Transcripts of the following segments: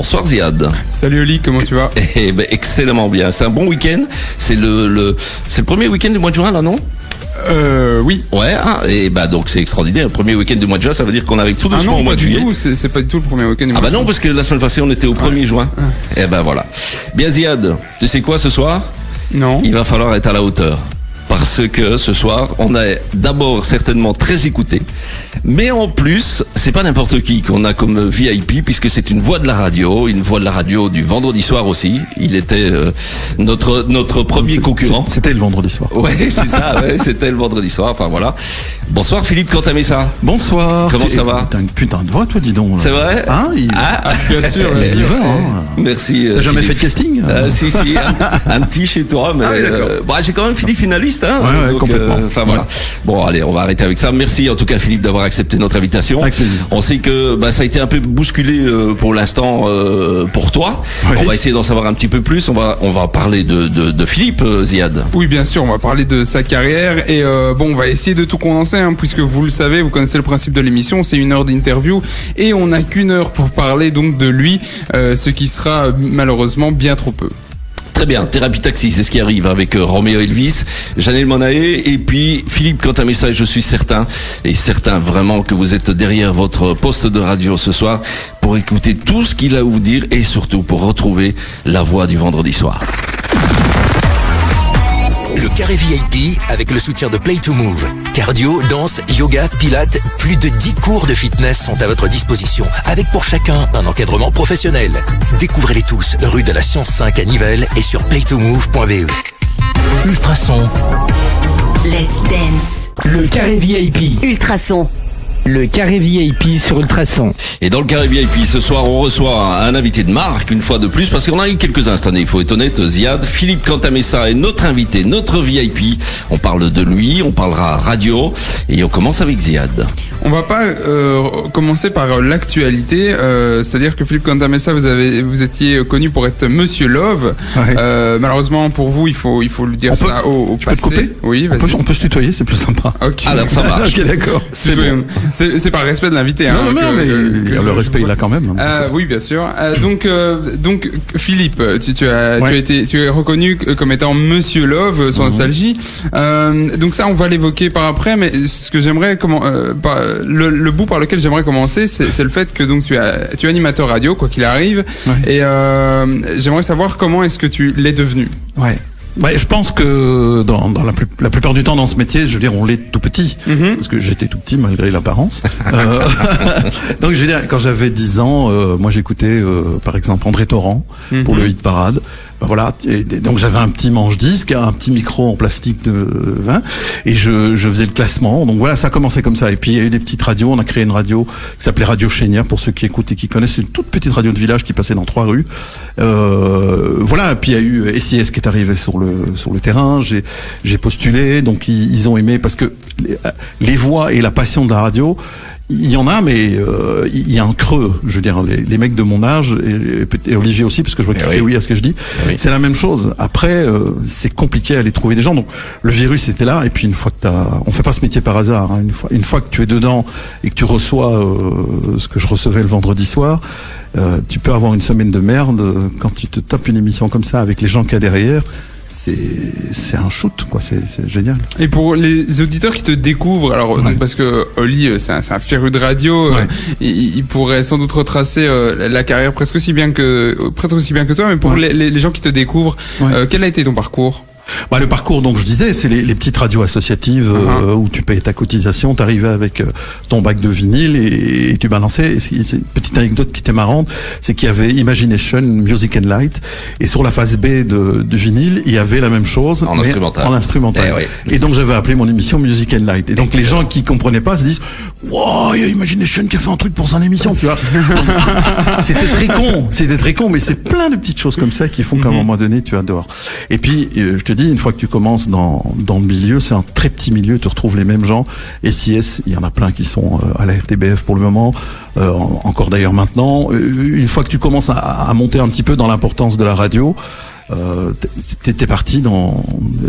Bonsoir Ziad. Salut Oli, comment tu vas? Excellemment bien. C'est un bon week-end. C'est le premier week-end du mois de juin là, non? Oui. Ouais, et donc c'est extraordinaire. Le premier week-end du mois de juin, ça veut dire qu'on arrive tout doucement au mois de juillet. Non, c'est pas du tout le premier week-end du mois de juin. Non, parce que la semaine passée, on était au 1er juin. Et voilà. Bien Ziad, tu sais quoi ce soir? Non. Il va falloir être à la hauteur. Parce que ce soir, on est d'abord certainement très écouté, mais en plus, c'est pas n'importe qui qu'on a comme VIP, puisque c'est une voix de la radio du vendredi soir aussi. Il était notre premier concurrent. C'était le vendredi soir. Ouais, c'est ça, c'était le vendredi soir. Enfin voilà. Bonsoir Philippe Cantamessa. Bonsoir. Comment ça va? T'as une putain de voix, toi, dis donc. C'est vrai? Bien sûr. Il va, hein. Merci. T'as jamais fait de casting? Si, un petit chez toi, mais j'ai quand même fini finaliste. Ouais, complètement. Voilà. Bon, allez, on va arrêter avec ça. Merci en tout cas Philippe d'avoir accepté notre invitation. Avec plaisir. On sait que ça a été un peu bousculé pour l'instant pour toi. Oui. On va essayer d'en savoir un petit peu plus. On va parler de Philippe Ziad. Oui, bien sûr, on va parler de sa carrière et on va essayer de tout condenser puisque vous le savez, vous connaissez le principe de l'émission, c'est 1 heure d'interview et on n'a qu'1 heure pour parler donc de lui, ce qui sera malheureusement bien trop peu. Très bien, Thérapie Taxi, c'est ce qui arrive avec Roméo Elvis, Janelle Monáe et puis Philippe Cantamessa. Je suis certain vraiment que vous êtes derrière votre poste de radio ce soir pour écouter tout ce qu'il a à vous dire et surtout pour retrouver la voix du vendredi soir. Le Carré VIP avec le soutien de Play to Move. Cardio, danse, yoga, pilates, plus de 10 cours de fitness sont à votre disposition, avec pour chacun un encadrement professionnel. Découvrez-les tous, rue de la Science 5 à Nivelles et sur playtomove.be. Ultrason. Let's dance. Le Carré VIP. Ultrason. Le Carré VIP sur Ultrason. Et dans le Carré VIP, ce soir, on reçoit un invité de marque, une fois de plus, parce qu'on a eu quelques-uns cette année, il faut être honnête, Ziad. Philippe Cantamessa est notre invité, notre VIP. On parle de lui, on parlera radio, et on commence avec Ziad. On va pas commencer par l'actualité, c'est-à-dire que Philippe Cantamessa, vous étiez connu pour être Monsieur Love. Ouais. Malheureusement pour vous, il faut lui dire ça au tu peux passé. te couper? Oui, vas-y. On peut se tutoyer, c'est plus sympa. Ok. Alors ça marche. Ok, d'accord. C'est bon. C'est par respect de l'invité. Non, mais le respect, il l'a quand même. Oui, bien sûr. Donc Philippe, tu es reconnu comme étant Monsieur Love sans nostalgie. Donc ça, on va l'évoquer par après. Mais ce que j'aimerais le bout par lequel j'aimerais commencer, c'est le fait que donc tu es animateur radio, quoi qu'il arrive. Ouais. Et j'aimerais savoir comment est-ce que tu l'es devenu. Ouais. Je pense que dans la plupart du temps dans ce métier, je veux dire, on l'est tout petit, parce que j'étais tout petit malgré l'apparence. Donc je veux dire, quand j'avais 10 ans, moi j'écoutais par exemple André Torrent pour le hit parade. Voilà, et donc j'avais un petit manche-disque, un petit micro en plastique de vin, et je faisais le classement. Donc voilà, ça a commencé comme ça. Et puis il y a eu des petites radios. On a créé une radio qui s'appelait Radio Chénière, pour ceux qui écoutent et qui connaissent, une toute petite radio de village qui passait dans 3 rues. Voilà. Et puis il y a eu SIS qui est arrivé sur le terrain. J'ai postulé, donc ils ont aimé, parce que les voix et la passion de la radio, il y en a, mais il y a un creux. Je veux dire, les mecs de mon âge, et Olivier aussi, parce que je vois qu'il fait oui à ce que je dis, c'est la même chose. Après, c'est compliqué à aller trouver des gens. Donc, le virus était là, et puis une fois que on fait pas ce métier par hasard, hein, une fois que tu es dedans et que tu reçois ce que je recevais le vendredi soir, tu peux avoir une semaine de merde quand tu te tapes une émission comme ça avec les gens qu'il y a derrière. C'est un shoot, quoi. C'est génial. Et pour les auditeurs qui te découvrent, alors donc parce que Oli, c'est un féru de radio, il pourrait sans doute retracer la carrière presque aussi bien que toi, mais pour les gens qui te découvrent, quel a été ton parcours? Le parcours, donc je disais, c'est les petites radios associatives où tu payes ta cotisation, t'arrivais avec ton bac de vinyle et tu balançais. Et c'est une petite anecdote qui était marrante, c'est qu'il y avait Imagination, Music and Light, et sur la face B du vinyle, il y avait la même chose en instrumental. Et donc j'avais appelé mon émission Music and Light. Et donc les gens qui comprenaient pas se disent, wow, il y a Imagination qui a fait un truc pour son émission, tu vois. C'était très con, mais c'est plein de petites choses comme ça qui font qu'à un moment donné, tu adores. Et puis, je te dis, une fois que tu commences dans le milieu, c'est un très petit milieu, tu retrouves les mêmes gens. SIS, il y en a plein qui sont à la RTBF pour le moment, encore d'ailleurs maintenant. Une fois que tu commences à monter un petit peu dans l'importance de la radio, t'es parti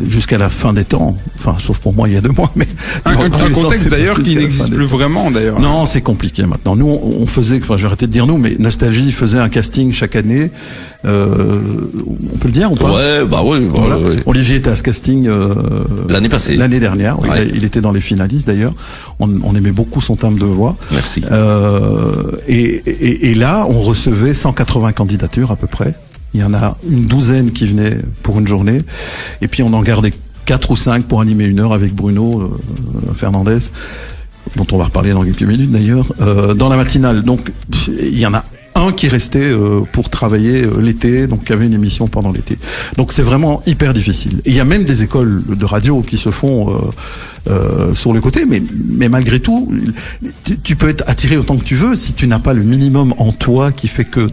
jusqu'à la fin des temps. Enfin, sauf pour moi il y a 2 mois, mais un contexte d'ailleurs qui n'existe plus vraiment d'ailleurs. Non, c'est compliqué maintenant. Nous, on faisait, enfin, j'ai arrêté de dire nous, mais Nostalgie faisait un casting chaque année. On peut le dire ou pas? Ouais, bah oui. Voilà. Ouais. Olivier était à ce casting l'année passée. L'année dernière. Oui, Ouais. il était dans les finalistes d'ailleurs. On aimait beaucoup son timbre de voix. Merci. Et là, on recevait 180 candidatures à peu près. Il y en a une douzaine qui venaient pour une journée. Et puis on en gardait 4 ou 5 pour animer 1 heure avec Bruno Fernandez, dont on va reparler dans quelques minutes d'ailleurs, dans la matinale. Donc il y en a un qui restait pour travailler l'été, donc qui avait une émission pendant l'été. Donc c'est vraiment hyper difficile. Et il y a même des écoles de radio qui se font sur le côté, mais malgré tout, tu peux être attiré autant que tu veux si tu n'as pas le minimum en toi qui fait que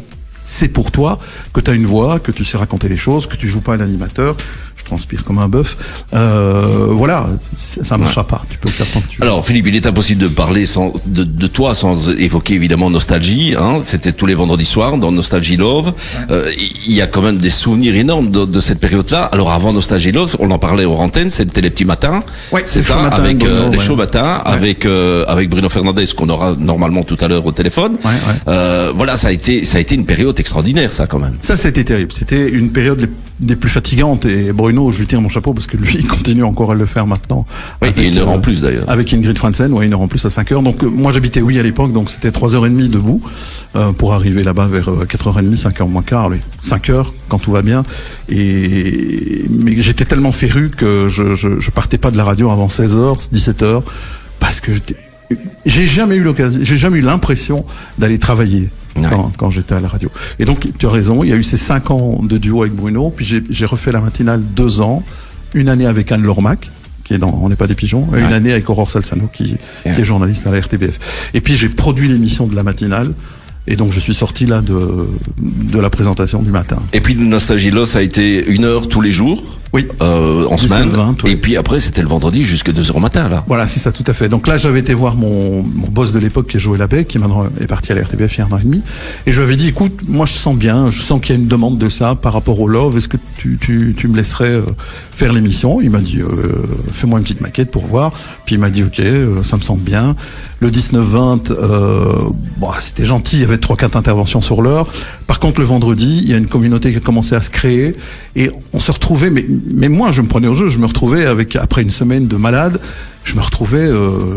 c'est pour toi, que tu as une voix, que tu sais raconter les choses, que tu joues pas à l'animateur. Je transpire comme un bœuf. Voilà, ça ne marchera pas. Tu peux le faire tant que tu veux. Alors Philippe, il est impossible de parler de toi sans évoquer évidemment Nostalgie. Hein. C'était tous les vendredis soirs dans Nostalgie Love. Il y a quand même des souvenirs énormes de cette période-là. Alors avant Nostalgie Love, on en parlait aux antennes, c'était les petits matins. Ouais, c'est les ça, shows matins, avec Bruno, les shows matins, Ouais. avec Bruno Fernandez, qu'on aura normalement tout à l'heure au téléphone. Ouais. Voilà, ça a été une période extraordinaire, ça quand même. Ça, c'était terrible. C'était une période des plus fatigantes. Et Bruno, je lui tire mon chapeau parce que lui, il continue encore à le faire maintenant. Oui, et 1 heure en plus d'ailleurs. Avec Ingrid Franzen, 1 heure en plus à 5 heures. Donc moi, j'habitais à l'époque, donc c'était 3h30 debout pour arriver là-bas vers 4h30, 5h moins quart. Allez, 5 heures quand tout va bien. Mais j'étais tellement féru que je partais pas de la radio avant 16h, 17h, parce que j'ai jamais eu l'impression d'aller travailler. Quand j'étais à la radio. Et donc, tu as raison, il y a eu ces 5 ans de duo avec Bruno, puis j'ai refait la matinale 2 ans, 1 année avec Anne Lormac, qui est dans On n'est pas des pigeons, et 1 année avec Aurore Salsano, qui est journaliste à la RTBF. Et puis j'ai produit l'émission de la matinale, et donc je suis sorti là de la présentation du matin. Et puis Nostalgie Love, ça a été 1 heure tous les jours. Oui. En 19, semaine. 20, oui. Et puis après, c'était le vendredi jusqu'à 2h au matin, là. Voilà, c'est ça, tout à fait. Donc là, j'avais été voir mon boss de l'époque, qui est Joël Abbé, qui maintenant est parti à la RTBF il y a 1 an et demi. Et je lui avais dit, écoute, moi, je sens qu'il y a une demande de ça par rapport au Love. Est-ce que tu me laisserais faire l'émission? Il m'a dit, fais-moi une petite maquette pour voir. Puis il m'a dit, ok, ça me semble bien. Le 19-20, c'était gentil, il y avait 3-4 interventions sur l'heure. Par contre, le vendredi, il y a une communauté qui a commencé à se créer et on se retrouvait, mais moi, je me prenais au jeu, je me retrouvais après une semaine de malade, je me retrouvais,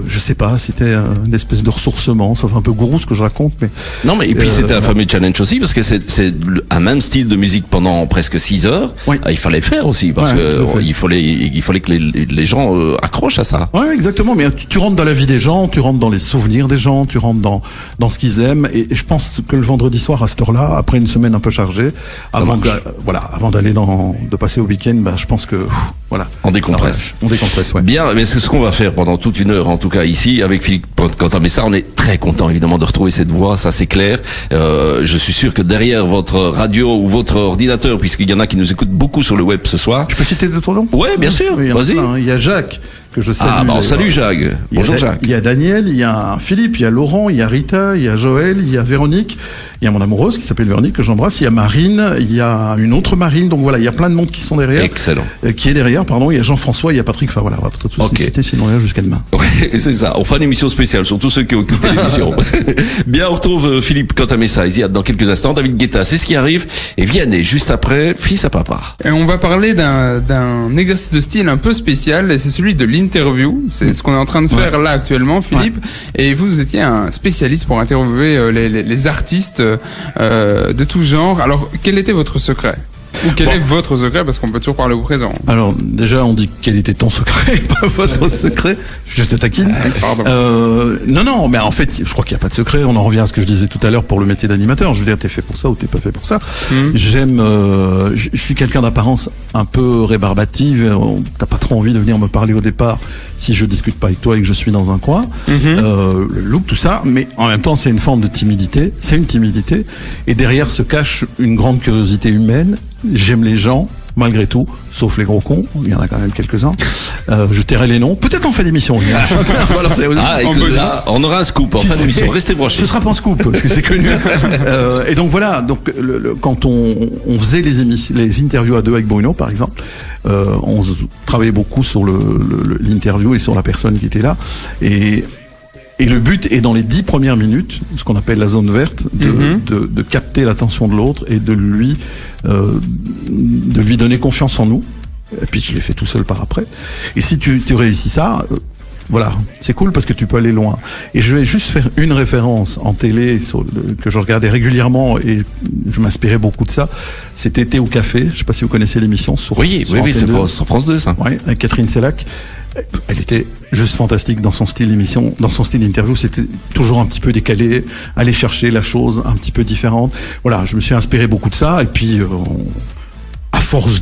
je sais pas, c'était une espèce de ressourcement, ça fait un peu gourou ce que je raconte, mais... Non, mais et puis c'était un fameux challenge aussi, parce que c'est un même style de musique pendant presque 6 heures. Oui. Il fallait le faire aussi, parce que il fallait que les gens accrochent à ça. Ouais, exactement, mais tu rentres dans la vie des gens, tu rentres dans les souvenirs des gens, tu rentres dans ce qu'ils aiment, et je pense que le vendredi soir, à cette heure-là, après une semaine un peu chargée, avant d'aller de passer au week-end, je pense que, voilà. On décompresse. On décompresse, ouais. Bien, mais c'est ce qu'on va faire pendant toute 1 heure, en tout cas ici, avec Philippe Quentin-Messard. On est très content, évidemment, de retrouver cette voix, ça c'est clair. Je suis sûr que derrière votre radio ou votre ordinateur, puisqu'il y en a qui nous écoutent beaucoup sur le web ce soir. Je peux citer 2-3 noms? Ouais, bien sûr, vas-y. Il y a Jacques, que je salue. Salut Jacques. Bonjour Jacques. Il y a Daniel, il y a Philippe, il y a Laurent, il y a Rita, il y a Joël, il y a Véronique, il y a mon amoureuse qui s'appelle Véronique, que j'embrasse, il y a Marine, il y a une autre Marine, donc voilà, il y a plein de monde qui sont derrière. Excellent. Qui est derrière, pardon, il y a Jean-François, il y a Patrick, enfin voilà, on va peut-être tous les citer, sinon rien jusqu'à demain. Ouais, c'est ça, on fera une émission spéciale sur tous ceux qui ont écouté l'émission. Bien, on retrouve Philippe Quentin-Messard dans quelques instants, David Guetta, c'est ce qui arrive, et Vianney, juste après, Fils à Papa. Et on va parler d'un exercice de style un peu spécial, et c'est celui de l'interview. C'est ce qu'on est en train de faire là actuellement, Philippe. Ouais. Et vous étiez un spécialiste pour interviewer les artistes de tout genre. Alors, quel était votre secret? Ou quel est votre secret? Parce qu'on peut toujours parler au présent. Alors, déjà, on dit quel était ton secret, pas votre secret. Je te taquine. Pardon. Non, mais en fait, je crois qu'il n'y a pas de secret. On en revient à ce que je disais tout à l'heure pour le métier d'animateur. Je veux dire, t'es fait pour ça ou t'es pas fait pour ça. Je suis quelqu'un d'apparence un peu rébarbative. T'as pas trop envie de venir me parler au départ si je discute pas avec toi et que je suis dans un coin. Le look, tout ça. Mais en même temps, c'est une forme de timidité. C'est une timidité. Et derrière se cache une grande curiosité humaine. J'aime les gens, malgré tout, sauf les gros cons, il y en a quand même quelques-uns. Je tairai les noms. Peut-être en fin d'émission. Écoute, là, on aura un scoop en fin d'émission. Restez brochés. Ce sera pas un scoop parce que c'est connu. Et donc voilà. Donc quand on faisait les interviews à deux avec Bruno, par exemple, on travaillait beaucoup sur l'interview et sur la personne qui était là. Et le but est dans les 10 premières minutes, ce qu'on appelle la zone verte, de capter l'attention de l'autre et de lui donner confiance en nous. Et puis je l'ai fait tout seul par après. Et si tu réussis ça, voilà, c'est cool parce que tu peux aller loin. Et je vais juste faire une référence en télé que je regardais régulièrement et je m'inspirais beaucoup de ça. C'était Thé au café. Je sais pas si vous connaissez l'émission. Oui, c'est sur France 2 ça. Oui, avec Catherine Sellac. Elle était juste fantastique dans son style d'émission, dans son style d'interview. C'était toujours un petit peu décalé, aller chercher la chose un petit peu différente. Voilà, je me suis inspiré beaucoup de ça. Et puis, à force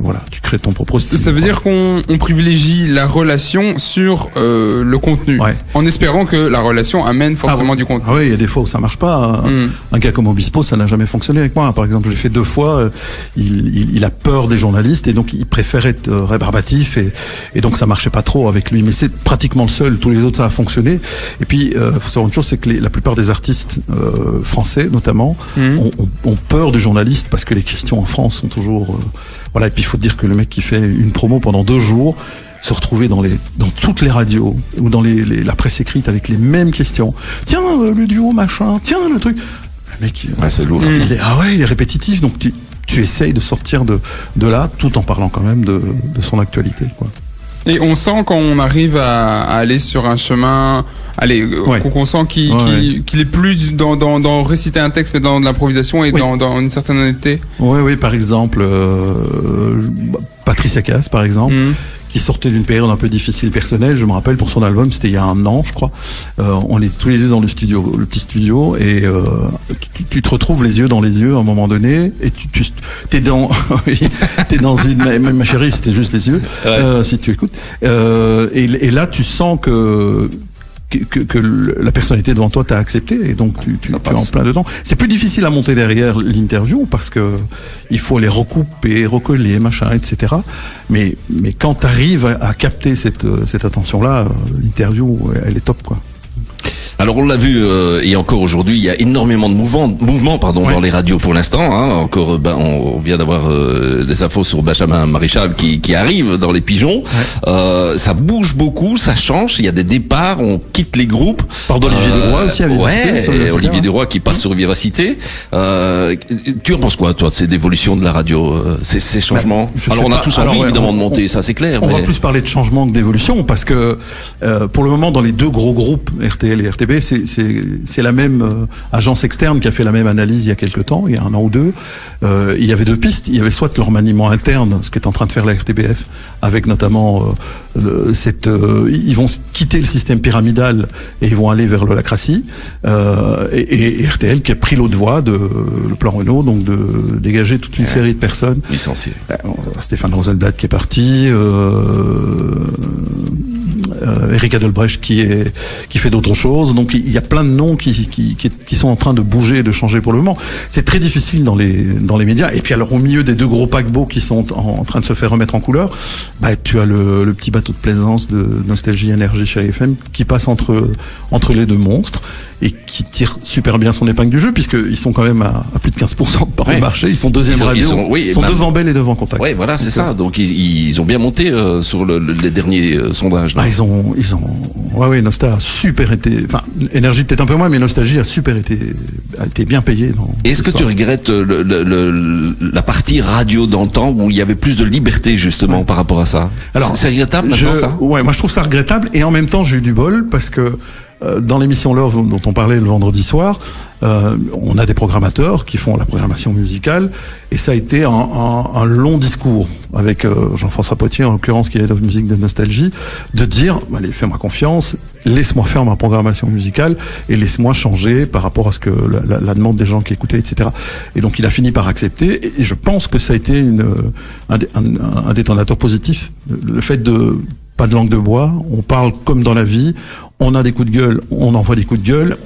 voilà, tu crées ton propre style. Ça veut dire qu'on privilégie la relation sur le contenu, en espérant que la relation amène forcément du contenu. Ah oui, il y a des fois où ça marche pas. Un gars comme Obispo, ça n'a jamais fonctionné avec moi. Par exemple, je l'ai fait 2 fois. Il a peur des journalistes et donc il préfère être rébarbatif et donc ça marchait pas trop avec lui. Mais c'est pratiquement le seul. Tous les autres, ça a fonctionné. Et puis, faut savoir une chose, c'est que la plupart des artistes français, notamment, ont peur des journalistes parce que les questions en France sont toujours voilà. Et puis il faut dire que le mec qui fait une promo pendant 2 jours se retrouver dans toutes les radios ou dans la presse écrite avec les mêmes questions. Tiens, le duo machin, tiens le truc. Le mec, c'est lourd. Il est répétitif. Donc tu essayes de sortir de là tout en parlant quand même de son actualité, quoi. Et on sent quand on arrive à aller sur un chemin, qu'on sent qu'il est plus dans réciter un texte, mais dans de l'improvisation et dans une certaine honnêteté. Oui, par exemple, Patricia Cass, par exemple, qui sortait d'une période un peu difficile personnelle. Je me rappelle, pour son album, c'était il y a 1 an, je crois. On est tous les deux dans le petit studio, et tu te retrouves les yeux dans les yeux à un moment donné, et t'es dans une, ma chérie, c'était juste les yeux, si tu écoutes. Et là, tu sens que la personnalité devant toi t'a accepté et donc tu es en plein dedans. C'est plus difficile à monter derrière l'interview parce que il faut les recouper, recoller, machin, etc. Mais quand t'arrives à capter cette attention-là, l'interview, elle est top, quoi. Alors on l'a vu et encore aujourd'hui, il y a énormément de mouvements dans les radios pour l'instant. Encore, on vient d'avoir des infos sur Benjamin Maréchal qui arrive dans les pigeons. Ça bouge beaucoup, ça change. Il y a des départs, on quitte les groupes. Par d'Olivier Desrois aussi. Et Olivier Desrois qui passe sur Vivacité. Tu en penses quoi, toi, de ces évolutions de la radio, ces changements? Alors on a tous envie évidemment de monter, ça c'est clair. On va plus parler de changement que d'évolution parce que pour le moment, dans les 2 gros groupes, RTL et RTB, c'est la même agence externe qui a fait la même analyse il y a quelques temps, il y a 1 an ou 2. Il y avait 2 pistes. Il y avait soit leur maniement interne, ce qu'est en train de faire la RTBF, avec notamment ils vont quitter le système pyramidal et ils vont aller vers l'holacratie. Et RTL qui a pris l'autre voie le plan Renault, donc de dégager toute une série de personnes. Licenciés. Stéphane Rosenblatt qui est parti. Eric Adelbrecht qui fait d'autres choses. Donc il y a plein de noms qui sont en train de bouger, de changer pour le moment. C'est très difficile dans les médias. Et puis alors au milieu des 2 gros paquebots qui sont en train de se faire remettre en couleur, tu as le petit bateau de plaisance de Nostalgie Énergie chez FM qui passe entre les 2 monstres et qui tire super bien son épingle du jeu puisqu'ils sont quand même à plus de 15% de part de marché. Ils sont deuxième radio. Ils sont devant Bell et devant Contact. Oui, voilà, c'est ça. Donc ils ont bien monté sur les derniers sondages. Nostalgie a super été, enfin, Énergie peut-être un peu moins, mais Nostalgie a été bien payé. Est-ce que tu regrettes la partie radio dans le temps où il y avait plus de liberté justement par rapport à ça? Alors, c'est regrettable maintenant ça? Ouais, moi je trouve ça regrettable et en même temps j'ai eu du bol parce que dans l'émission Love dont on parlait le vendredi soir, on a des programmateurs qui font la programmation musicale et ça a été un long discours avec Jean-François Potier en l'occurrence qui est de musique de Nostalgie, de dire allez, fais-moi confiance, laisse-moi faire ma programmation musicale et laisse-moi changer par rapport à ce que la demande des gens qui écoutaient, etc. Et donc il a fini par accepter et je pense que ça a été un détonateur positif, le fait de pas de langue de bois, on parle comme dans la vie, On a des coups de gueule, on envoie des coups de gueule,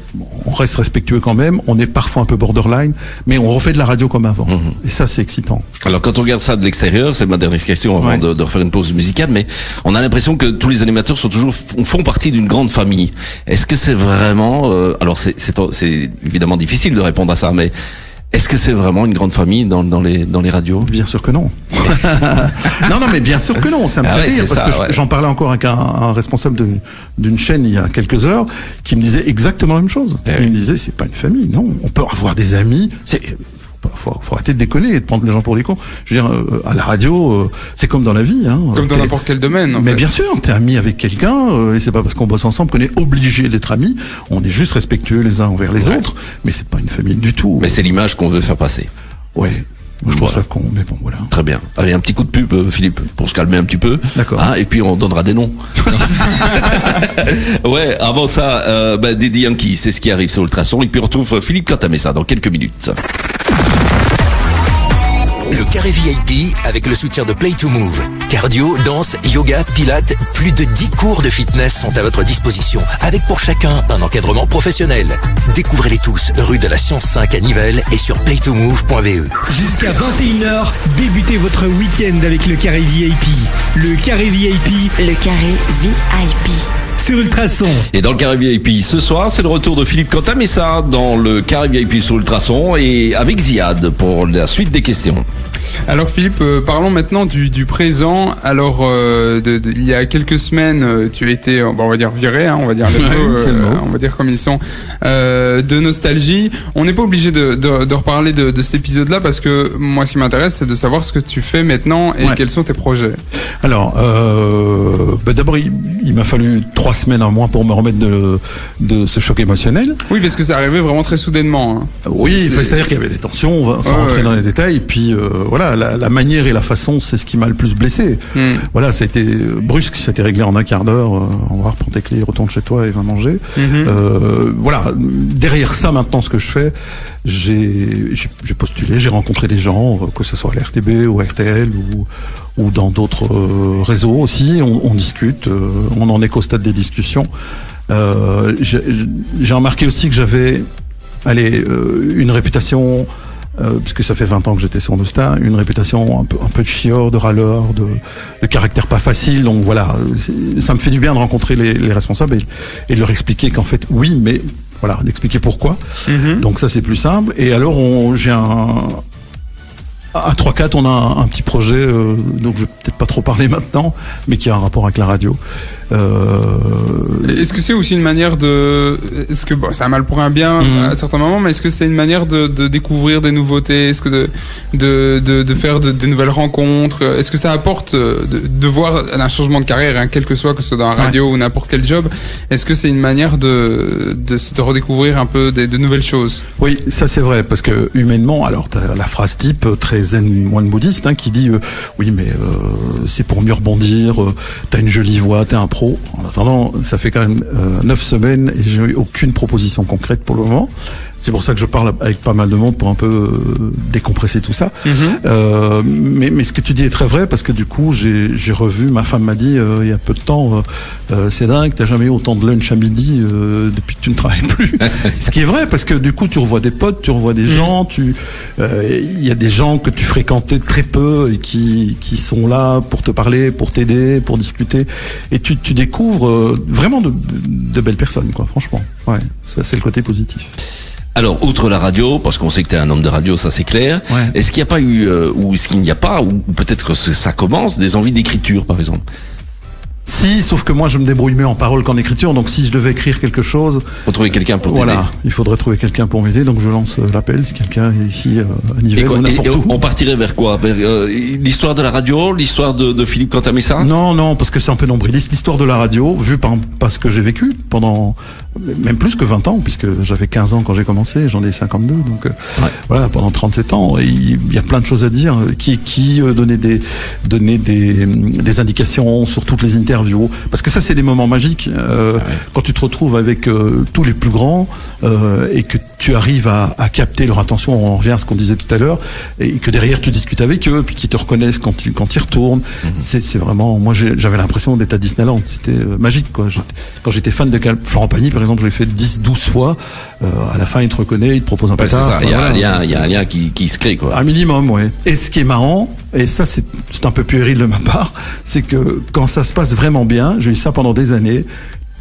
on reste respectueux quand même, on est parfois un peu borderline, mais on refait de la radio comme avant. Et ça, c'est excitant. Alors quand on regarde ça de l'extérieur, c'est ma dernière question avant de refaire une pause musicale, mais on a l'impression que tous les animateurs font partie d'une grande famille. Est-ce que c'est vraiment... alors c'est évidemment difficile de répondre à ça, mais... Est-ce que c'est vraiment une grande famille dans les radios? Bien sûr que non. non, mais bien sûr que non. Ça me fait rire parce que j'en parlais encore avec un responsable d'une chaîne il y a quelques heures qui me disait exactement la même chose. Il me disait, c'est pas une famille. Non, on peut avoir des amis. Faut arrêter de déconner et de prendre les gens pour des cons. Je veux dire, à la radio, c'est comme dans la vie. Comme dans n'importe quel domaine. Mais bien sûr, t'es ami avec quelqu'un, et c'est pas parce qu'on bosse ensemble qu'on est obligé d'être amis. On est juste respectueux les uns envers les autres, mais c'est pas une famille du tout. Mais c'est l'image qu'on veut faire passer. Ouais. Je trouve ça con, mais bon, voilà. Très bien. Allez, un petit coup de pub, Philippe, pour se calmer un petit peu. D'accord. Et puis on donnera des noms. Ouais, avant ça, Daddy Yankee, c'est ce qui arrive sur Ultrason. Et puis on retrouve Philippe Cantamessa dans quelques minutes. Le carré VIP avec le soutien de Play to Move. Cardio, danse, yoga, pilates, plus de 10 cours de fitness sont à votre disposition, avec pour chacun un encadrement professionnel. Découvrez-les tous, rue de la Science 5 à Nivelles et sur playtomove.be. Jusqu'à 21h, débutez votre week-end avec le carré VIP. Le carré VIP. Le carré VIP. Sur Ultrason. Et dans le carré VIP ce soir, c'est le retour de Philippe Cantamessa dans le carré VIP sur Ultrason et avec Ziad pour la suite des questions. Alors Philippe, parlons maintenant du présent. Alors il y a quelques semaines, tu as été, on va dire viré, on va dire les mots, on va dire comme ils sont, de nostalgie. On n'est pas obligé de reparler de cet épisode-là parce que moi, ce qui m'intéresse, c'est de savoir ce que tu fais maintenant et quels sont tes projets. Alors, d'abord, il m'a fallu 3 semaines, un mois pour me remettre de ce choc émotionnel. Oui, parce que ça arrivait vraiment très soudainement. Oui, c'est-à-dire qu'il y avait des tensions, on va sans rentrer dans les détails, et puis voilà, la manière et la façon, c'est ce qui m'a le plus blessé. Voilà, ça a été brusque, ça a été réglé en un quart d'heure. On va reprendre tes clés, retourne chez toi et va manger. Voilà, derrière ça, maintenant, ce que je fais, j'ai postulé, j'ai rencontré des gens, que ce soit à l'RTB ou à RTL ou dans d'autres réseaux aussi. On discute, on en est qu'au stade des discussions. J'ai remarqué aussi que j'avais une réputation, puisque ça fait 20 ans que j'étais sur Nostar, une réputation un peu de chieur, de râleur, de caractère pas facile. Donc voilà, ça me fait du bien de rencontrer les responsables et de leur expliquer qu'en fait, oui, mais voilà, d'expliquer pourquoi. Donc ça, c'est plus simple. Et alors, à 3-4, on a un petit projet, donc je vais peut-être pas trop parler maintenant, mais qui a un rapport avec la radio. Est-ce que c'est aussi une manière est-ce que c'est un mal pour un bien à certains moments, mais est-ce que c'est une manière de découvrir des nouveautés, est-ce que de faire des nouvelles rencontres, est-ce que ça apporte de voir un changement de carrière, quel que ce soit dans la radio ou n'importe quel job, est-ce que c'est une manière de redécouvrir un peu de nouvelles choses? Oui, ça c'est vrai, parce que humainement, alors t'as la phrase type très zen moine bouddhiste qui dit oui mais c'est pour mieux rebondir, t'as une jolie voix, t'es un pro. En attendant, ça fait quand même 9 semaines et j'ai eu aucune proposition concrète pour le moment. C'est pour ça que je parle avec pas mal de monde pour un peu décompresser tout ça. Mais ce que tu dis est très vrai parce que du coup, j'ai revu, ma femme m'a dit il y a peu de temps, c'est dingue, t'as jamais eu autant de lunch à midi depuis que tu ne travailles plus. Ce qui est vrai parce que du coup, tu revois des potes, tu revois des gens, il y a des gens que tu fréquentais très peu et qui sont là pour te parler, pour t'aider, pour discuter. Et tu découvres vraiment de belles personnes, quoi, franchement. Ouais, ça c'est le côté positif. Alors, outre la radio, parce qu'on sait que tu es un homme de radio, ça c'est clair, est-ce qu'il n'y a pas eu, ou est-ce qu'il n'y a pas, ou peut-être que ça commence, des envies d'écriture, par exemple? Si, sauf que moi je me débrouille mieux en parole qu'en écriture, donc si je devais écrire quelque chose... Faut trouver quelqu'un pour t'aider. Voilà, il faudrait trouver quelqu'un pour m'aider, donc je lance l'appel, si quelqu'un est ici à Nivelles ou n'importe où. On partirait vers quoi? Vers l'histoire de la radio, l'histoire de Philippe Cantamessa? Non, parce que c'est un peu nombriliste. L'histoire de la radio, vue par ce que j'ai vécu pendant même plus que 20 ans, puisque j'avais 15 ans quand j'ai commencé, j'en ai 52, donc voilà, pendant 37 ans, et il y a plein de choses à dire, qui donnait des indications sur toutes les interviews, parce que ça c'est des moments magiques, quand tu te retrouves avec tous les plus grands, et que tu arrives à capter leur attention, on revient à ce qu'on disait tout à l'heure, et que derrière tu discutes avec eux, puis qu'ils te reconnaissent quand ils retournent, c'est vraiment, moi j'avais l'impression d'être à Disneyland, c'était magique, quoi. Quand j'étais fan de Florent Pagny, par exemple, je l'ai fait 10-12 fois. À la fin, il te reconnaît, il te propose un pétard. C'est ça. Il y a un lien qui se crée, quoi. Un minimum, ouais. Et ce qui est marrant, et ça, c'est un peu puéril de ma part, c'est que quand ça se passe vraiment bien, j'ai eu ça pendant des années,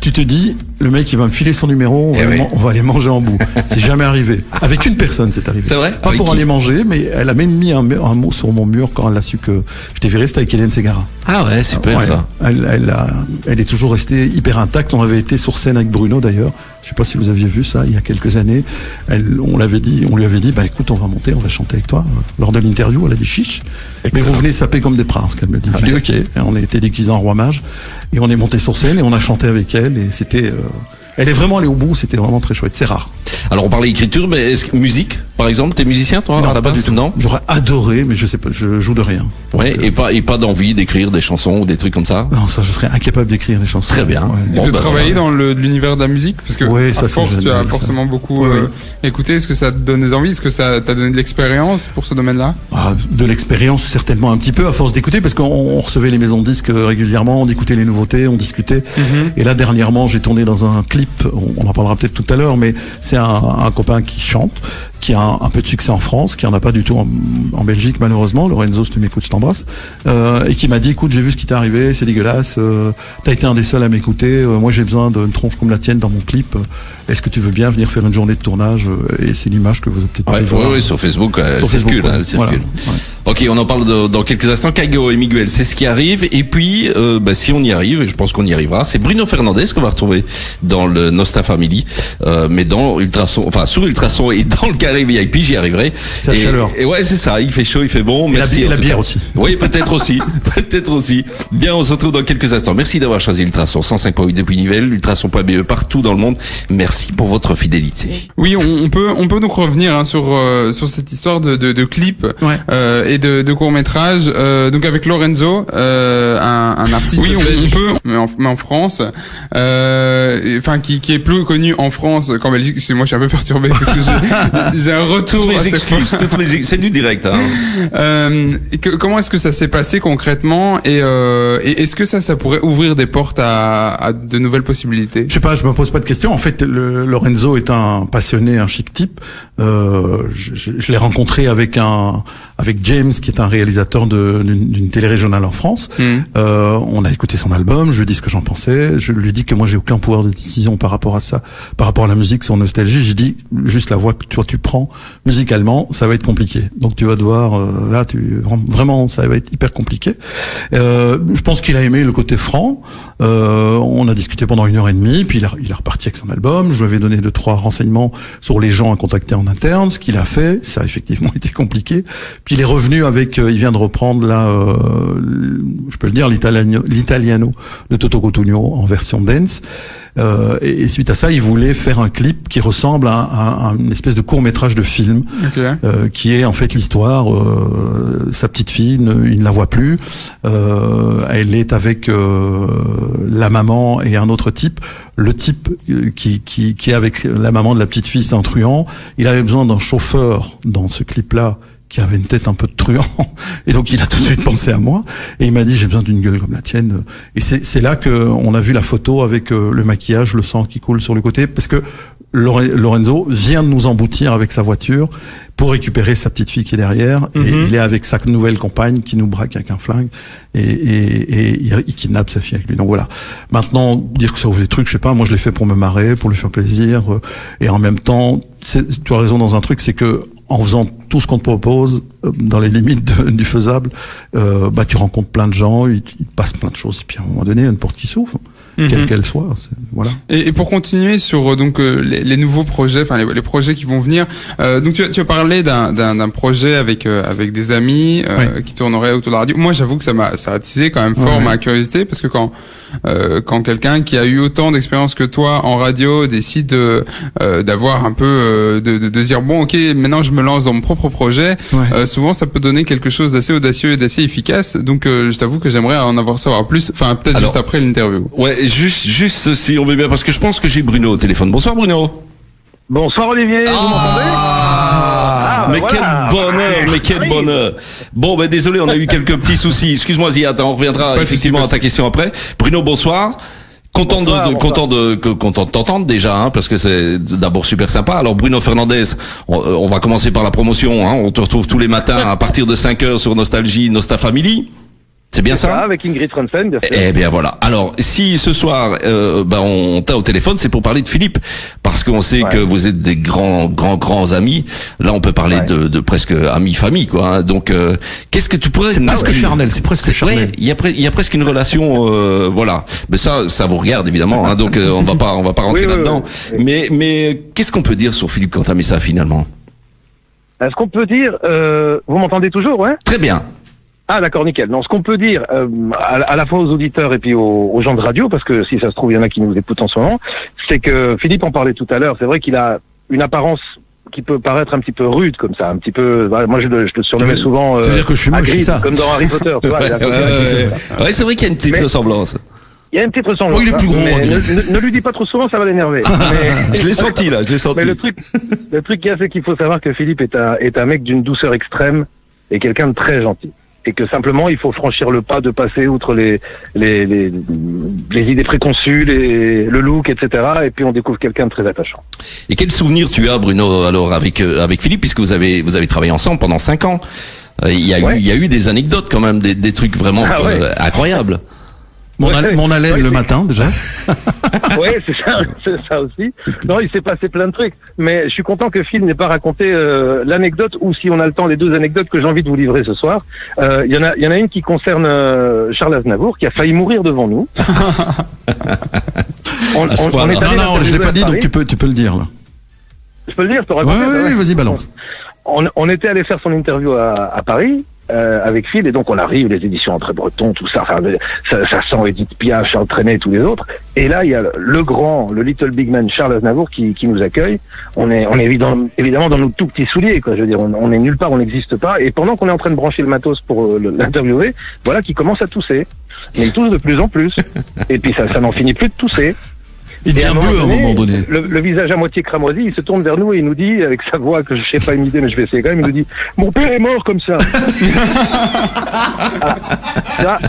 tu te dis, le mec, il va me filer son numéro, on va aller manger en bout. C'est jamais arrivé. Avec une personne, c'est arrivé. C'est vrai? Pas avec pour qui? aller manger, mais elle a même mis un mot sur mon mur quand elle a su que j'étais viré, c'était avec Hélène Ségara. Ah ouais, super ça. Elle est toujours restée hyper intacte. On avait été sur scène avec Bruno d'ailleurs. Je sais pas si vous aviez vu ça il y a quelques années. On lui avait dit, bah écoute, on va monter, on va chanter avec toi. Lors de l'interview, elle a dit chiche. Mais vous venez saper comme des princes, qu'elle me dit. Je dis ok. Et on a été déguisés en roi mage et on est monté sur scène et on a chanté avec elle et c'était. Elle est vraiment allée au bout, c'était vraiment très chouette, c'est rare. Alors on parlait écriture, mais est-ce que musique, par exemple, t'es musicien toi? Non, pas du tout. Non. J'aurais adoré, mais je sais pas, je joue de rien. Ouais, et pas d'envie d'écrire des chansons ou des trucs comme ça? Non, ça je serais incapable d'écrire des chansons. Très bien. Ouais. Et de travailler dans l'univers de la musique, parce que à force tu as forcément beaucoup écouté. Est-ce que ça te donne des envies? Est-ce que ça t'a donné de l'expérience pour ce domaine-là? De l'expérience certainement un petit peu à force d'écouter, parce qu'on recevait les maisons de disques régulièrement, on écoutait les nouveautés, on discutait. Et là dernièrement j'ai tourné dans un clip, on en parlera peut-être tout à l'heure, mais c'est un copain qui chante, qui a un peu de succès en France, qui en a pas du tout en Belgique malheureusement. Lorenzo, si tu m'écoutes, je t'embrasse. Et qui m'a dit, écoute, j'ai vu ce qui t'est arrivé, c'est dégueulasse. T'as été un des seuls à m'écouter. Moi, j'ai besoin d'une tronche comme la tienne dans mon clip. Est-ce que tu veux bien venir faire une journée de tournage? Et c'est l'image que vous avez peut-être pu voir. Oui, sur Facebook, elle circule. Elle circule. Voilà. Ok, on en parle dans quelques instants. Kaigo et Miguel, c'est ce qui arrive. Et puis, si on y arrive, et je pense qu'on y arrivera, c'est Bruno Fernandez qu'on va retrouver dans le Nostra Family, mais dans Ultrason, enfin sur Ultrason et dans le carré VIP, j'y arriverai. C'est la chaleur. Et ouais, c'est ça. Il fait chaud, il fait bon. Et merci. La bière aussi. Oui, peut-être aussi. Peut-être aussi. Bien, on se retrouve dans quelques instants. Merci d'avoir choisi Ultrason 105.8 depuis Nivelles, ultrason.be partout dans le monde. Merci pour votre fidélité. Oui, on peut donc revenir sur cette histoire de clip et de court-métrage. Donc avec Lorenzo, un artiste. Oui, on peut, mais en France, enfin qui est plus connu en France qu'en Belgique. Moi, je suis un peu perturbé parce que j'ai un retour. Toutes mes excuses. C'est du direct. Comment est-ce que ça s'est passé concrètement et est-ce que ça pourrait ouvrir des portes à de nouvelles possibilités? Je sais pas, je me pose pas de questions. En fait, Lorenzo est un passionné, un chic type. Je l'ai rencontré avec James, qui est un réalisateur d'une télé régionale en France. On a écouté son album, je lui ai dit ce que j'en pensais. Je lui ai dit que moi j'ai aucun pouvoir de décision par rapport à ça, par rapport à la musique, son nostalgie. J'ai dit juste la voix que tu prends musicalement, ça va être compliqué. Donc tu vas devoir vraiment ça va être hyper compliqué. Je pense qu'il a aimé le côté franc. On a discuté pendant 1h30, puis il est reparti avec son album. Je lui avais donné 2-3 renseignements sur les gens à contacter en interne, ce qu'il a fait. Ça a effectivement été compliqué. Puis il est revenu avec, il vient de reprendre là, je peux le dire, l'Italiano de Toto Cutugno en version dance. Et suite à ça, il voulait faire un clip qui ressemble à une espèce de court-métrage de film, qui est en fait l'histoire. Sa petite fille, il ne la voit plus. Elle est avec la maman et un autre type. Le type qui est avec la maman de la petite fille, c'est un truand. Il avait besoin d'un chauffeur dans ce clip-là qui avait une tête un peu de truand, et donc il a tout de suite pensé à moi, et il m'a dit j'ai besoin d'une gueule comme la tienne, et c'est là que on a vu la photo avec le maquillage, le sang qui coule sur le côté, parce que Lorenzo vient de nous emboutir avec sa voiture pour récupérer sa petite fille qui est derrière, et il est avec sa nouvelle compagne qui nous braque avec un flingue, et il kidnappe sa fille avec lui. Donc voilà. Maintenant, dire que ça ouvre des trucs, je sais pas, moi je l'ai fait pour me marrer, pour lui faire plaisir, et en même temps, tu as raison dans un truc, c'est que en faisant tout ce qu'on te propose, dans les limites du faisable, tu rencontres plein de gens, il te passe plein de choses, et puis à un moment donné, il y a une porte qui s'ouvre. quelle qu'elle soit. Voilà. Et pour continuer sur donc les nouveaux projets, enfin les projets qui vont venir. Donc tu as parlé d'un projet avec des amis qui tourneraient autour de la radio. Moi, j'avoue que ça a attisé quand même fort ma curiosité, parce que quand quelqu'un qui a eu autant d'expérience que toi en radio décide d'avoir un peu de dire bon, ok, maintenant je me lance dans mon propre projet, souvent ça peut donner quelque chose d'assez audacieux et d'assez efficace. Donc je t'avoue que j'aimerais en savoir plus, enfin peut-être juste après l'interview. Ouais, juste si on veut bien, parce que je pense que j'ai Bruno au téléphone. Bonsoir Bruno. Bonsoir Olivier, vous m'entendez? Mais voilà. Quel bonheur. Bon, ben désolé, on a eu quelques petits soucis. Excuse-moi Ziad, on reviendra effectivement à ta question après. Bruno, bonsoir. Content de t'entendre déjà, hein, parce que c'est d'abord super sympa. Alors Bruno Fernandez, on va commencer par la promotion, hein. On te retrouve tous les matins à partir de 5h sur Nostalgie, Nosta Family. C'est bien ça? Avec Ingrid Ronsen, bien sûr. Eh bien voilà. Alors, si ce soir, on t'a au téléphone, c'est pour parler de Philippe, parce qu'on sait que vous êtes des grands amis. Là, on peut parler de presque amis-famille, quoi. Hein. Donc, qu'est-ce que tu pourrais... C'est presque charnel, c'est presque charnel. Ouais, il y a presque une relation, voilà. Mais ça vous regarde évidemment. Hein, donc, on va pas rentrer là-dedans. Mais qu'est-ce qu'on peut dire sur Philippe Cantamessa finalement? Ce qu'on peut dire, vous m'entendez toujours, ouais? Très bien. Ah d'accord, nickel. Non, ce qu'on peut dire à la fois aux auditeurs et puis aux gens de radio, parce que si ça se trouve il y en a qui nous écoutent en ce moment, c'est que Philippe en parlait tout à l'heure. C'est vrai qu'il a une apparence qui peut paraître un petit peu rude comme ça, un petit peu. Moi je le surnommais souvent. Tu veux dire que je suis moche, c'est ça? Comme dans Harry Potter. Tu vois, c'est vrai qu'il y a une petite ressemblance. Il y a une petite ressemblance. Oh, il est plus gros. Ne lui dis pas trop souvent, ça va l'énerver. Je l'ai senti là, je l'ai senti. Mais le truc qu'il y a, c'est qu'il faut savoir que Philippe est un mec d'une douceur extrême et quelqu'un de très gentil. Et que simplement il faut franchir le pas de passer outre les idées préconçues, le look, etc. Et puis on découvre quelqu'un de très attachant. Et quel souvenir tu as, Bruno, alors avec Philippe, puisque vous avez travaillé ensemble pendant 5 ans. Il y a eu des anecdotes quand même, des trucs vraiment incroyables. Mon haleine le matin déjà. Oui, c'est ça aussi. Non, il s'est passé plein de trucs. Mais je suis content que Phil n'ait pas raconté l'anecdote, ou si on a le temps, les 2 anecdotes que j'ai envie de vous livrer ce soir. Il y en a une qui concerne Charles Aznavour, qui a failli mourir devant nous. Non, je l'ai pas dit, donc tu peux le dire là. Je peux le dire, tu raconter. Oui, vas-y, balance. On était allé faire son interview à Paris. Avec Phil, et donc on arrive, les éditions André Breton, tout ça, enfin, ça sent Edith Piaf, Charles Trenet et tous les autres. Et là, il y a le Little Big Man Charles Aznavour qui nous accueille. On est évidemment dans nos tout petits souliers, quoi. Je veux dire, on est nulle part, on n'existe pas. Et pendant qu'on est en train de brancher le matos pour l'interviewer, voilà qu'il commence à tousser. Mais il tousse de plus en plus. Et puis ça n'en finit plus de tousser. Il devient bleu à un moment donné. Le visage à moitié cramoisi, il se tourne vers nous et il nous dit, avec sa voix que je sais pas imiter, mais je vais essayer quand même, il nous dit « Mon père est mort comme ça !»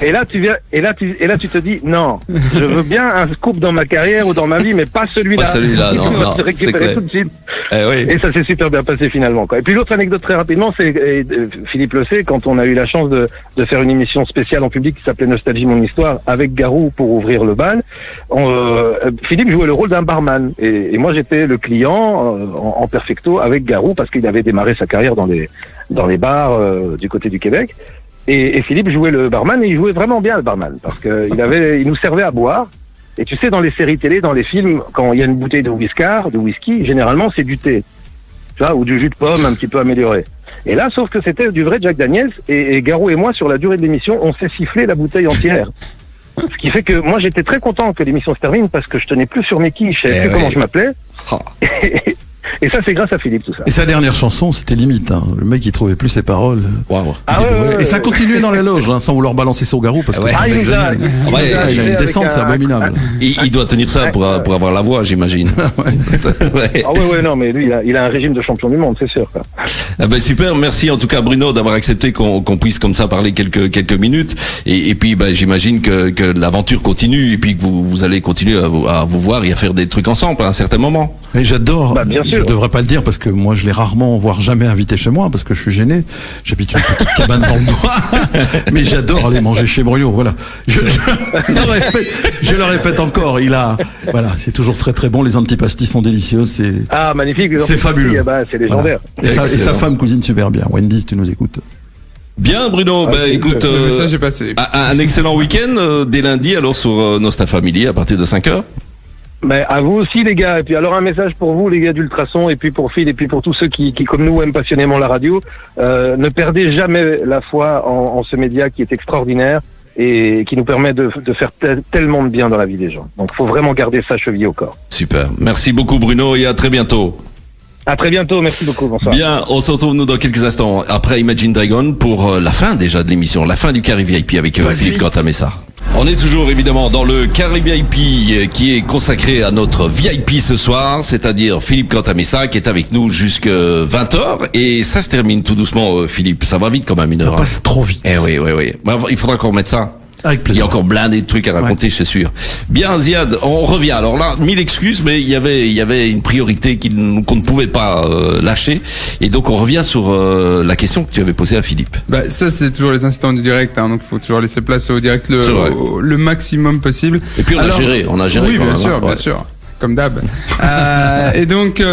Et là, tu te dis « Non, je veux bien un scoop dans ma carrière ou dans ma vie, mais pas celui-là. » Pas celui-là, non, c'est clair. Tout de suite. Oui. Et ça s'est super bien passé finalement, quoi. Et puis l'autre anecdote très rapidement, c'est, Philippe le sait, quand on a eu la chance de faire une émission spéciale en public qui s'appelait Nostalgie Mon Histoire avec Garou pour ouvrir le bal, Philippe jouait le rôle d'un barman et moi j'étais le client en perfecto avec Garou parce qu'il avait démarré sa carrière dans les bars du côté du Québec et Philippe jouait le barman et il jouait vraiment bien le barman parce que il nous servait à boire. Et tu sais, dans les séries télé, dans les films, quand il y a une bouteille de whisky, généralement c'est du thé, tu vois, ou du jus de pomme un petit peu amélioré. Et là, sauf que c'était du vrai Jack Daniels et Garou et moi, sur la durée de l'émission, on s'est sifflé la bouteille entière. Ce qui fait que moi j'étais très content que l'émission se termine parce que je tenais plus sur mes quilles, je savais plus comment je m'appelais. Et ça c'est grâce à Philippe tout ça. Et sa dernière chanson c'était limite, hein. Le mec il trouvait plus ses paroles. Wow. Et ça continuait dans les loges, hein, sans vouloir balancer sur Garou parce que il a une descente, c'est abominable. Il doit tenir ça pour avoir la voix, j'imagine. Non mais lui il a un régime de champion du monde, c'est sûr. Quoi. Ah ben super, merci en tout cas Bruno d'avoir accepté qu'on puisse comme ça parler quelques minutes et puis j'imagine que l'aventure continue et puis que vous allez continuer à vous voir et à faire des trucs ensemble à un certain moment. Mais j'adore. Bien sûr. Je devrais pas le dire parce que moi je l'ai rarement, voire jamais invité chez moi parce que je suis gêné. J'habite une petite cabane dans le bois, mais j'adore aller manger chez Bruno. Voilà. Je le répète encore. C'est toujours très très bon. Les antipastis sont délicieux. Magnifique. C'est fabuleux. C'est légendaire. Et sa femme cuisine super bien. Wendy, si tu nous écoutes. Bien Bruno, écoute, le message est passé. Un excellent week-end dès lundi alors sur Nostra Family à partir de 5h. Mais à vous aussi les gars, et puis alors un message pour vous les gars d'Ultrason, et puis pour Phil, et puis pour tous ceux qui comme nous aiment passionnément la radio, ne perdez jamais la foi en ce média qui est extraordinaire et qui nous permet de faire tellement de bien dans la vie des gens. Donc faut vraiment garder ça chevillé au corps. Super, merci beaucoup Bruno et à très bientôt. À très bientôt, merci beaucoup, bonsoir. Bien, on se retrouve nous dans quelques instants après Imagine Dragon pour la fin déjà de l'émission, la fin du Carré VIP avec Philippe Cantamessa. On est toujours évidemment dans le Carré VIP qui est consacré à notre VIP ce soir, c'est-à-dire Philippe Cantamessa qui est avec nous jusqu'à 20h et ça se termine tout doucement Philippe, ça va vite quand même une heure. Ça passe trop vite. Eh oui. Il faudra qu'on remette ça. Avec Il y plaisir. a encore plein de trucs à raconter, je suis sûr. Bien, Ziad, on revient. Alors là, 1000 excuses, mais il y avait une priorité qu'on ne pouvait pas lâcher. Et donc, on revient sur la question que tu avais posée à Philippe. Ça, c'est toujours les instants du direct, donc il faut toujours laisser place au direct le maximum possible. Et puis, on a géré. Oui, quand bien même, sûr, bien sûr. Comme d'hab. Et donc,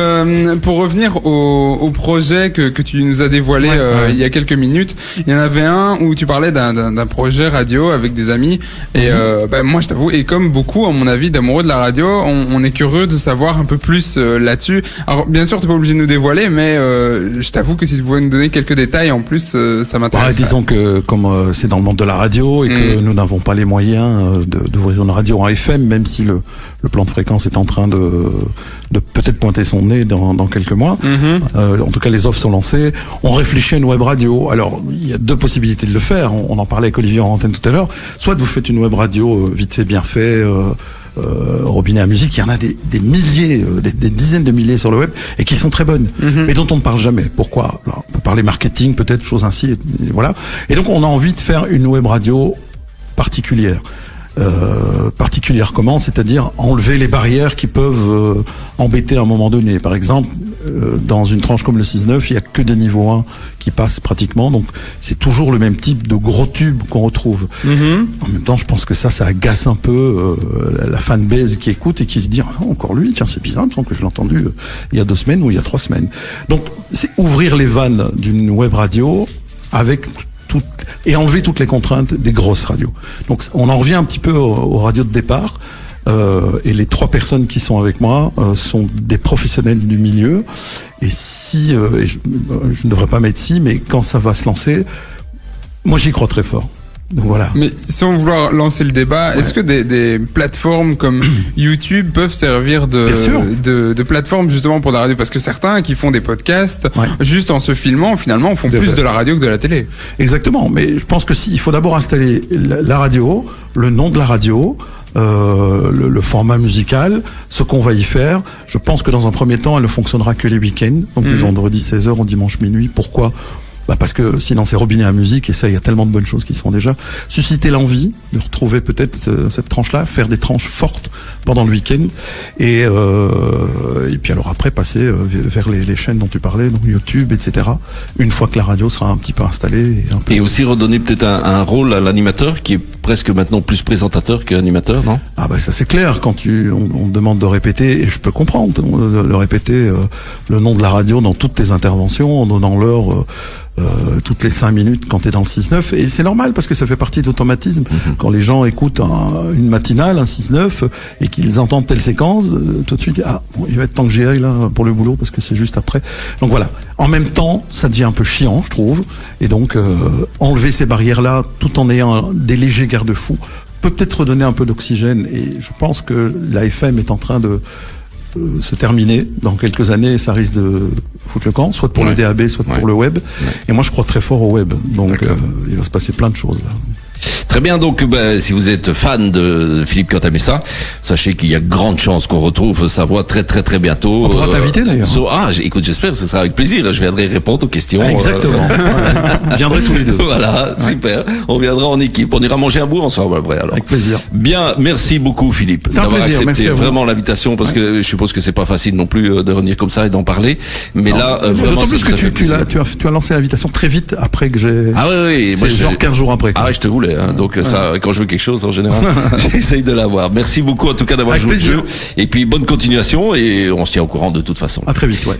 pour revenir au projet que tu nous as dévoilé il y a quelques minutes, il y en avait un où tu parlais d'un projet radio avec des amis. Et moi, je t'avoue, et comme beaucoup, à mon avis, d'amoureux de la radio, on est curieux de savoir un peu plus là-dessus. Alors, bien sûr, t'es pas obligé de nous dévoiler, mais je t'avoue que si tu pouvais nous donner quelques détails en plus, ça m'intéresse. Disons que comme c'est dans le monde de la radio et que nous n'avons pas les moyens d'ouvrir une radio en FM, même si le plan de fréquence est en train de peut-être pointer son nez dans quelques mois. En tout cas, les offres sont lancées. On réfléchit à une web radio. Alors, il y a deux possibilités de le faire. On en parlait avec Olivier en antenne tout à l'heure. Soit vous faites une web radio vite fait, bien fait, robinet à musique. Il y en a des milliers, des dizaines de milliers sur le web et qui sont très bonnes, mais dont on ne parle jamais. Pourquoi? Alors, on peut parler marketing, peut-être, choses ainsi. Et voilà. Et donc, on a envie de faire une web radio particulière. Particulière comment? C'est-à-dire enlever les barrières qui peuvent embêter à un moment donné. Par exemple, dans une tranche comme le 6-9, il n'y a que des niveaux 1 qui passent pratiquement, donc c'est toujours le même type de gros tube qu'on retrouve. En même temps, je pense que ça agace un peu la fanbase qui écoute et qui se dit encore lui, tiens, c'est bizarre, il me semble que je l'ai entendu il y a 2 semaines ou il y a 3 semaines. Donc c'est ouvrir les vannes d'une web radio avec et enlever toutes les contraintes des grosses radios. Donc on en revient un petit peu aux radios de départ. Et les 3 personnes qui sont avec moi sont des professionnels du milieu. Et si, et je ne devrais pas mettre si, mais quand ça va se lancer, moi j'y crois très fort. Donc voilà. Mais sans vouloir lancer le débat, est-ce que des plateformes comme YouTube peuvent servir de plateforme justement pour la radio? Parce que certains qui font des podcasts, juste en se filmant, finalement, font plus de la radio que de la télé. Exactement. Mais je pense que il faut d'abord installer la radio, le nom de la radio, le format musical, ce qu'on va y faire. Je pense que dans un premier temps, elle ne fonctionnera que les week-ends, donc du vendredi 16h au dimanche minuit. Pourquoi? Parce que sinon c'est robinet à musique et ça, il y a tellement de bonnes choses qui se font déjà. Susciter l'envie de retrouver peut-être cette tranche-là, faire des tranches fortes pendant le week-end et puis alors après passer vers les chaînes dont tu parlais, donc YouTube, etc. Une fois que la radio sera un petit peu installée. Et aussi redonner peut-être un rôle à l'animateur qui est presque maintenant plus présentateur qu'animateur, non? Ça c'est clair, quand on demande de répéter, et je peux comprendre, de répéter le nom de la radio dans toutes tes interventions, en donnant l'heure toutes les 5 minutes quand tu es dans le 6-9, et c'est normal parce que ça fait partie d'automatisme. Quand les gens écoutent une matinale, un 6-9, et qu'ils entendent telle séquence, tout de suite, il va être temps que j'y aille là pour le boulot parce que c'est juste après. Donc voilà. En même temps, ça devient un peu chiant, je trouve, et donc enlever ces barrières-là tout en ayant des légers garde-fous peut peut-être redonner un peu d'oxygène, et je pense que la FM est en train de se terminer dans quelques années, ça risque de foutre le camp, soit pour le DAB, soit pour le web. Et moi, je crois très fort au web. Donc, il va se passer plein de choses là. Très bien, donc si vous êtes fan de Philippe Cantamessa, sachez qu'il y a grande chance qu'on retrouve sa voix très très très bientôt. On pourra t'inviter d'ailleurs. Écoute, j'espère, ce sera avec plaisir. Je viendrai répondre aux questions. Exactement. On viendrait tous les deux. Voilà, super. On viendra en équipe. On ira manger un bout ensemble après alors. Avec plaisir. Bien, merci beaucoup Philippe d'avoir accepté vraiment l'invitation, parce que je suppose que c'est pas facile non plus de revenir comme ça et d'en parler. Mais là, vraiment, d'autant plus que tu as lancé l'invitation très vite après que j'ai. Ah oui. C'est genre 15 jours après. Ah ouais, je te voulais. Donc ça, quand je veux quelque chose, en général, j'essaye de l'avoir. Merci beaucoup en tout cas d'avoir joué le jeu. Et puis bonne continuation et on se tient au courant de toute façon. À très vite, ouais.